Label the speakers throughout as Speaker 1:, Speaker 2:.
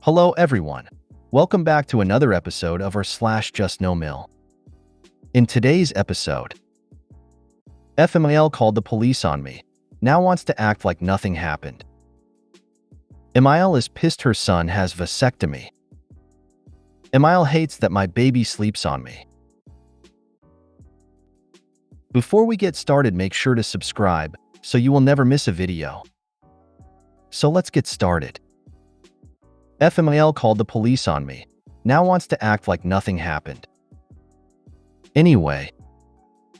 Speaker 1: Hello everyone. Welcome back to another episode of our JustNoMil. In today's episode, FMIL called the police on me, now wants to act like nothing happened. Emile is pissed her son has vasectomy. Emile hates that my baby sleeps on me. Before we get started, make sure to subscribe so you will never miss a video. So let's get started. FMIL called the police on me, now wants to act like nothing happened. Anyway,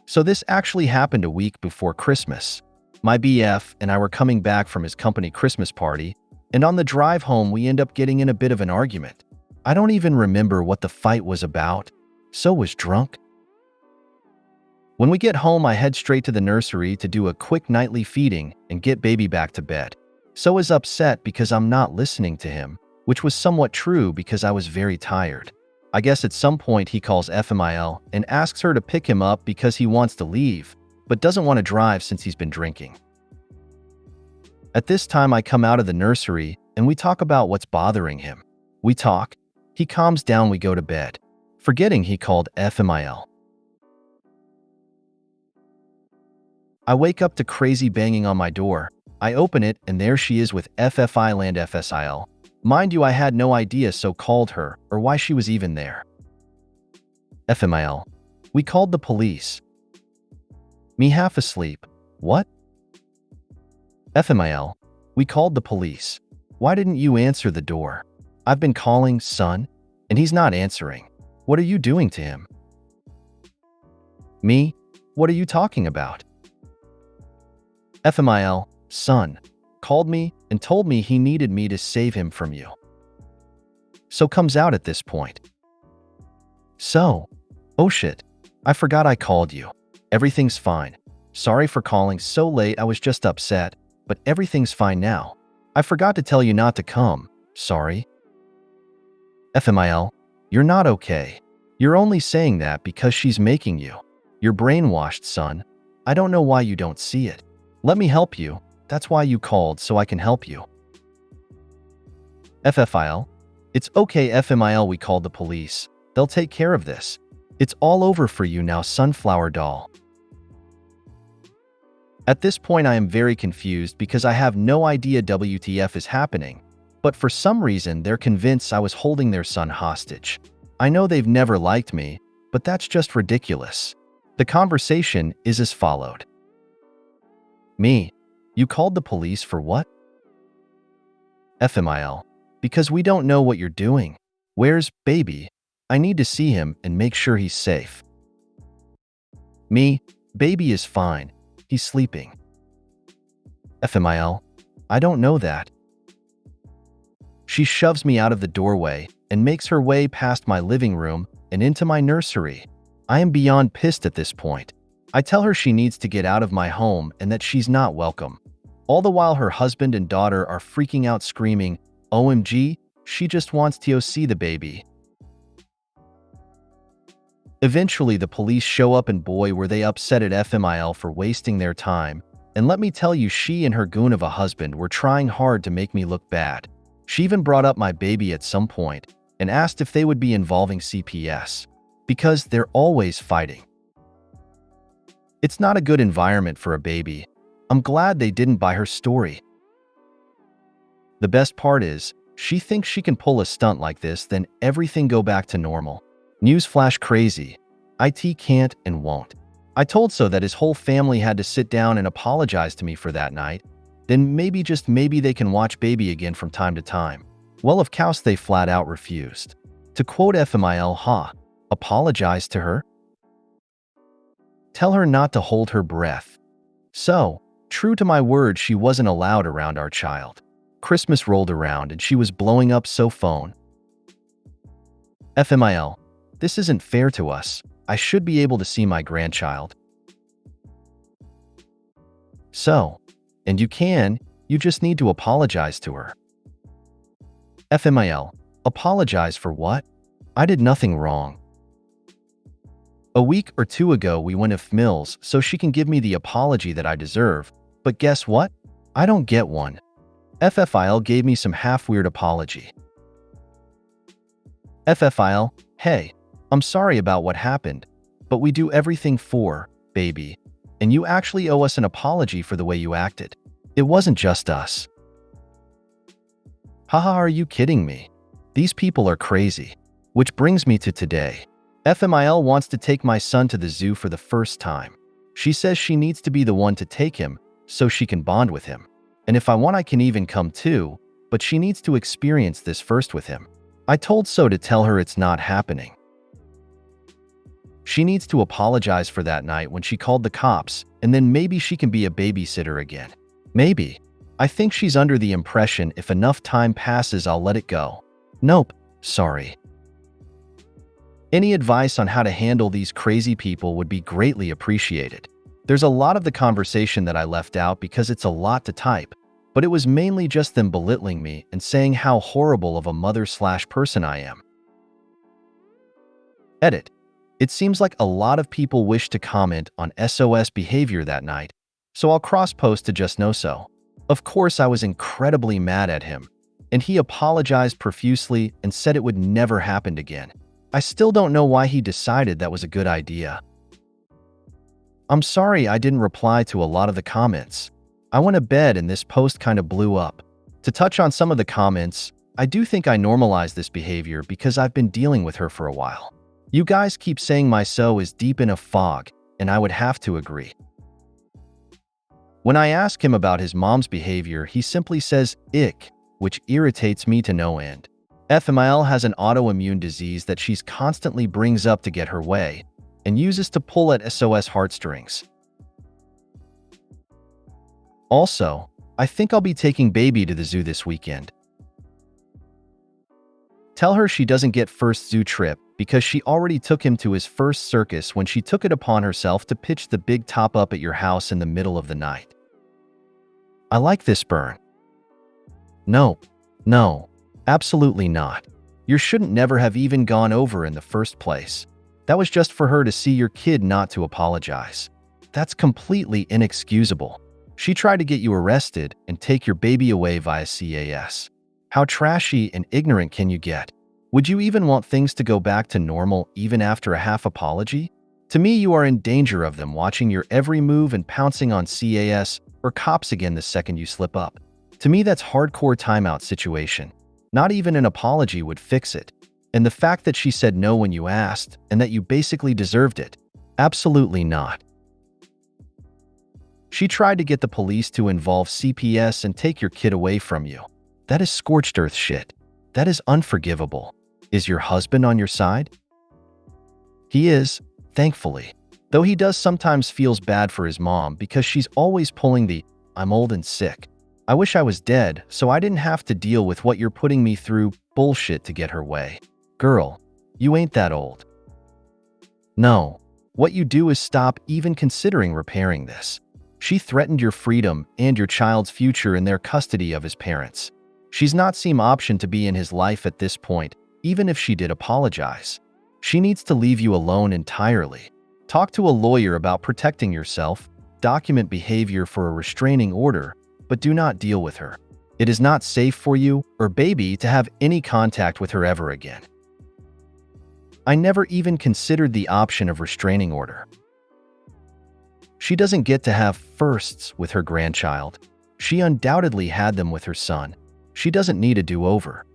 Speaker 1: so this actually happened a week before Christmas. My BF and I were coming back from his company Christmas party, and on the drive home we end up getting in a bit of an argument. I don't even remember what the fight was about, so was drunk. When we get home, I head straight to the nursery to do a quick nightly feeding and get baby back to bed. So is upset because I'm not listening to him, which was somewhat true because I was very tired. I guess at some point he calls FMIL and asks her to pick him up because he wants to leave, but doesn't want to drive since he's been drinking. At this time, I come out of the nursery and we talk about what's bothering him. We talk, he calms down, we go to bed, forgetting he called FMIL. I wake up to crazy banging on my door. I open it and there she is with FFIL and FSIL. Mind you, I had no idea, so called her or why she was even there. FMIL. We called the police. Me half asleep. What? FMIL. We called the police. Why didn't you answer the door? I've been calling, son, and he's not answering. What are you doing to him? Me? What are you talking about? FMIL. Son called me and told me he needed me to save him from you. So comes out at this point. So, oh shit, I forgot I called you. Everything's fine. Sorry for calling so late, I was just upset, but everything's fine now. I forgot to tell you not to come. Sorry. FMIL, you're not okay. You're only saying that because she's making you. You're brainwashed, son. I don't know why you don't see it. Let me help you. That's why you called, so I can help you. FFIL. It's okay, FMIL, we called the police. They'll take care of this. It's all over for you now, sunflower doll. At this point, I am very confused because I have no idea WTF is happening, but for some reason, they're convinced I was holding their son hostage. I know they've never liked me, but that's just ridiculous. The conversation is as followed. Me. You called the police for what? FMIL. Because we don't know what you're doing. Where's baby? I need to see him and make sure he's safe. Me. Baby is fine. He's sleeping. FMIL. I don't know that. She shoves me out of the doorway and makes her way past my living room and into my nursery. I am beyond pissed at this point. I tell her she needs to get out of my home and that she's not welcome. All the while her husband and daughter are freaking out screaming, OMG, she just wants to see the baby. Eventually the police show up and boy were they upset at FMIL for wasting their time. And let me tell you, she and her goon of a husband were trying hard to make me look bad. She even brought up my baby at some point and asked if they would be involving CPS. Because they're always fighting. It's not a good environment for a baby. I'm glad they didn't buy her story. The best part is, she thinks she can pull a stunt like this, then everything go back to normal. Newsflash crazy. IT can't and won't. I told so that his whole family had to sit down and apologize to me for that night. Then maybe, just maybe, they can watch baby again from time to time. Well, of course they flat out refused. To quote FMIL, apologize to her? Tell her not to hold her breath. So, true to my word, she wasn't allowed around our child. Christmas rolled around and she was blowing up so phone. FMIL. This isn't fair to us. I should be able to see my grandchild. So, and you can, you just need to apologize to her. FMIL. Apologize for what? I did nothing wrong. A week or two ago we went to FMIL's so she can give me the apology that I deserve, but guess what? I don't get one. FFIL gave me some half-weird apology. FFIL, hey, I'm sorry about what happened, but we do everything for, baby. And you actually owe us an apology for the way you acted. It wasn't just us. Haha, are you kidding me? These people are crazy. Which brings me to today. FMIL wants to take my son to the zoo for the first time. She says she needs to be the one to take him so she can bond with him. And if I want, I can even come too, but she needs to experience this first with him. I told So to tell her it's not happening. She needs to apologize for that night when she called the cops, and then maybe she can be a babysitter again. Maybe. I think she's under the impression if enough time passes, I'll let it go. Nope, sorry. Any advice on how to handle these crazy people would be greatly appreciated. There's a lot of the conversation that I left out because it's a lot to type, but it was mainly just them belittling me and saying how horrible of a mother/person I am. Edit. It seems like a lot of people wish to comment on SOS behavior that night, so I'll cross-post to JustNoSo. Of course, I was incredibly mad at him, and he apologized profusely and said it would never happen again. I still don't know why he decided that was a good idea. I'm sorry I didn't reply to a lot of the comments. I went to bed and this post kind of blew up. To touch on some of the comments, I do think I normalized this behavior because I've been dealing with her for a while. You guys keep saying my so is deep in a fog, and I would have to agree. When I ask him about his mom's behavior, he simply says, ick, which irritates me to no end. FMIL has an autoimmune disease that she constantly brings up to get her way, and uses to pull at SOS heartstrings. Also, I think I'll be taking baby to the zoo this weekend. Tell her she doesn't get first zoo trip because she already took him to his first circus when she took it upon herself to pitch the big top up at your house in the middle of the night. I like this burn. No, absolutely not. You shouldn't never have even gone over in the first place. That was just for her to see your kid, not to apologize. That's completely inexcusable. She tried to get you arrested and take your baby away via CAS. How trashy and ignorant can you get? Would you even want things to go back to normal even after a half apology? To me, you are in danger of them watching your every move and pouncing on CAS or cops again the second you slip up. To me, that's hardcore timeout situation. Not even an apology would fix it. And the fact that she said no when you asked and that you basically deserved it, absolutely not. She tried to get the police to involve CPS and take your kid away from you. That is scorched earth shit. That is unforgivable. Is your husband on your side? He is, thankfully. Though he does sometimes feels bad for his mom because she's always pulling the, I'm old and sick. I wish I was dead so I didn't have to deal with what you're putting me through bullshit to get her way. Girl, you ain't that old. No, what you do is stop even considering repairing this. She threatened your freedom and your child's future in their custody of his parents. She's not seem option to be in his life at this point, even if she did apologize. She needs to leave you alone entirely. Talk to a lawyer about protecting yourself, document behavior for a restraining order, but do not deal with her. It is not safe for you or baby to have any contact with her ever again. I never even considered the option of restraining order. She doesn't get to have firsts with her grandchild. She undoubtedly had them with her son. She doesn't need a do-over.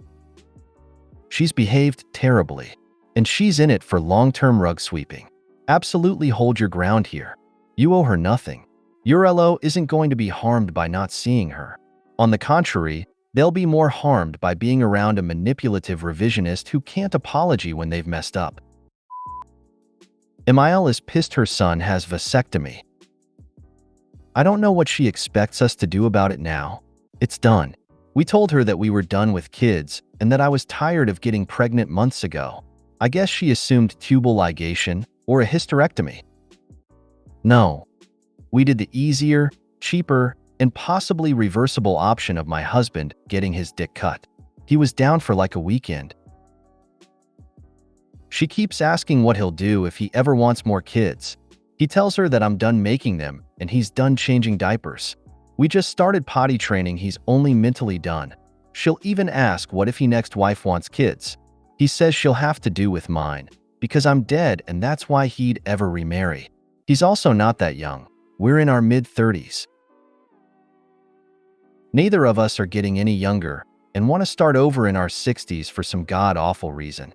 Speaker 1: She's behaved terribly, and she's in it for long-term rug sweeping. Absolutely hold your ground here. You owe her nothing. Your LO isn't going to be harmed by not seeing her. On the contrary, they'll be more harmed by being around a manipulative revisionist who can't apologize when they've messed up. Emile is pissed her son has vasectomy. I don't know what she expects us to do about it now. It's done. We told her that we were done with kids and that I was tired of getting pregnant months ago. I guess she assumed tubal ligation or a hysterectomy. No. We did the easier, cheaper, and possibly reversible option of my husband getting his dick cut. He was down for like a weekend. She keeps asking what he'll do if he ever wants more kids. He tells her that I'm done making them and he's done changing diapers. We just started potty training, he's only mentally done. She'll even ask what if he next wife wants kids. He says she'll have to do with mine, because I'm dead and that's why he'd ever remarry. He's also not that young. We're in our mid-30s. Neither of us are getting any younger and want to start over in our 60s for some god-awful reason.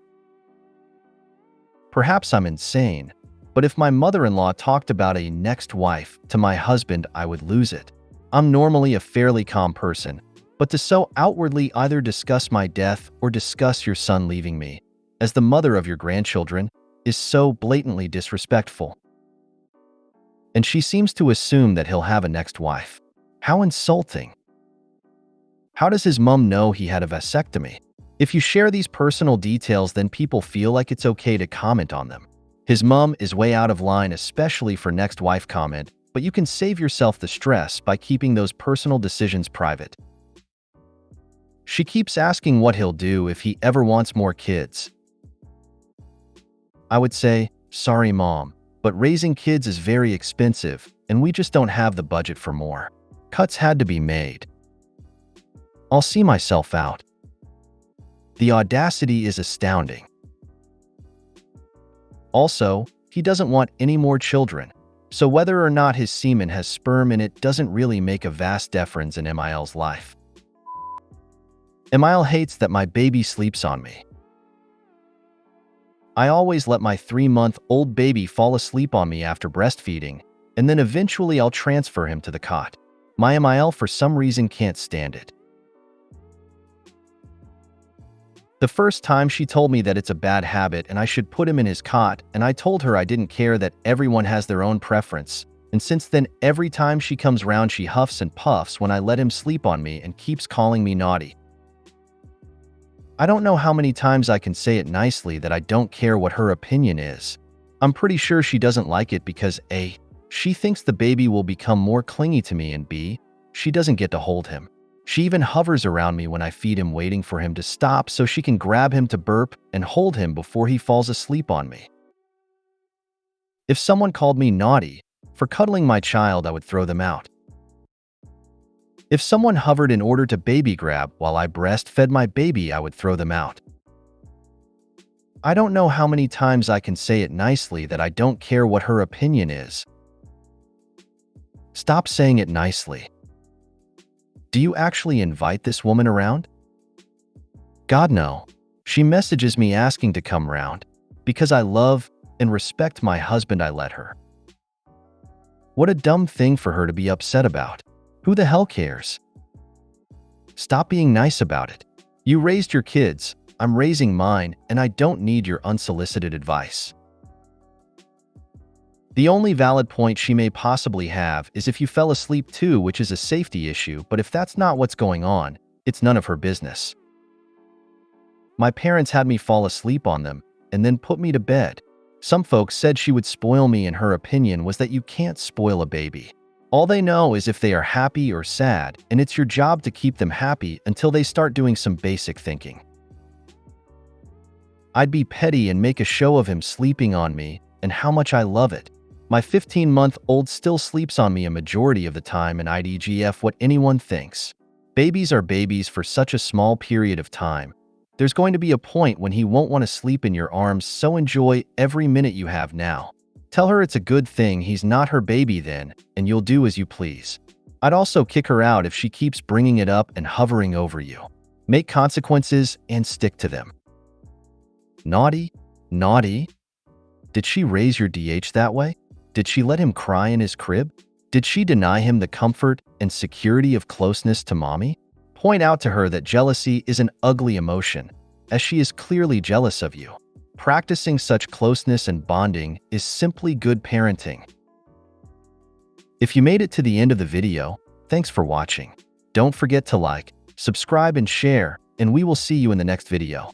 Speaker 1: Perhaps I'm insane, but if my mother-in-law talked about a next wife to my husband, I would lose it. I'm normally a fairly calm person, but to so outwardly either discuss my death or discuss your son leaving me, as the mother of your grandchildren, is so blatantly disrespectful. And she seems to assume that he'll have a next wife. How insulting. How does his mom know he had a vasectomy? If you share these personal details, then people feel like it's okay to comment on them. His mom is way out of line, especially for next wife comment, but you can save yourself the stress by keeping those personal decisions private. She keeps asking what he'll do if he ever wants more kids. I would say, sorry mom, but raising kids is very expensive and we just don't have the budget for more. Cuts had to be made. I'll see myself out. The audacity is astounding. Also, he doesn't want any more children, so whether or not his semen has sperm in it doesn't really make a vast difference in Emil's life. Emil hates that my baby sleeps on me. I always let my 3-month-old baby fall asleep on me after breastfeeding, and then eventually I'll transfer him to the cot. My Emil for some reason can't stand it. The first time she told me that it's a bad habit and I should put him in his cot, and I told her I didn't care, that everyone has their own preference. And since then, every time she comes round, she huffs and puffs when I let him sleep on me and keeps calling me naughty. I don't know how many times I can say it nicely that I don't care what her opinion is. I'm pretty sure she doesn't like it because A, she thinks the baby will become more clingy to me, and B, she doesn't get to hold him. She even hovers around me when I feed him, waiting for him to stop so she can grab him to burp and hold him before he falls asleep on me. If someone called me naughty for cuddling my child, I would throw them out. If someone hovered in order to baby grab while I breastfed my baby, I would throw them out. I don't know how many times I can say it nicely that I don't care what her opinion is. Stop saying it nicely. Do you actually invite this woman around? God, no. She messages me asking to come round. Because I love and respect my husband, I let her. What a dumb thing for her to be upset about. Who the hell cares? Stop being nice about it. You raised your kids, I'm raising mine, and I don't need your unsolicited advice. The only valid point she may possibly have is if you fell asleep too, which is a safety issue, but if that's not what's going on, it's none of her business. My parents had me fall asleep on them and then put me to bed. Some folks said she would spoil me, and her opinion was that you can't spoil a baby. All they know is if they are happy or sad, and it's your job to keep them happy until they start doing some basic thinking. I'd be petty and make a show of him sleeping on me and how much I love it. My 15-month-old still sleeps on me a majority of the time, and IDGF what anyone thinks. Babies are babies for such a small period of time. There's going to be a point when he won't want to sleep in your arms, so enjoy every minute you have now. Tell her it's a good thing he's not her baby then, and you'll do as you please. I'd also kick her out if she keeps bringing it up and hovering over you. Make consequences and stick to them. Naughty? Naughty? Did she raise your DH that way? Did she let him cry in his crib? Did she deny him the comfort and security of closeness to mommy? Point out to her that jealousy is an ugly emotion, as she is clearly jealous of you. Practicing such closeness and bonding is simply good parenting. If you made it to the end of the video, thanks for watching. Don't forget to like, subscribe, and share, and we will see you in the next video.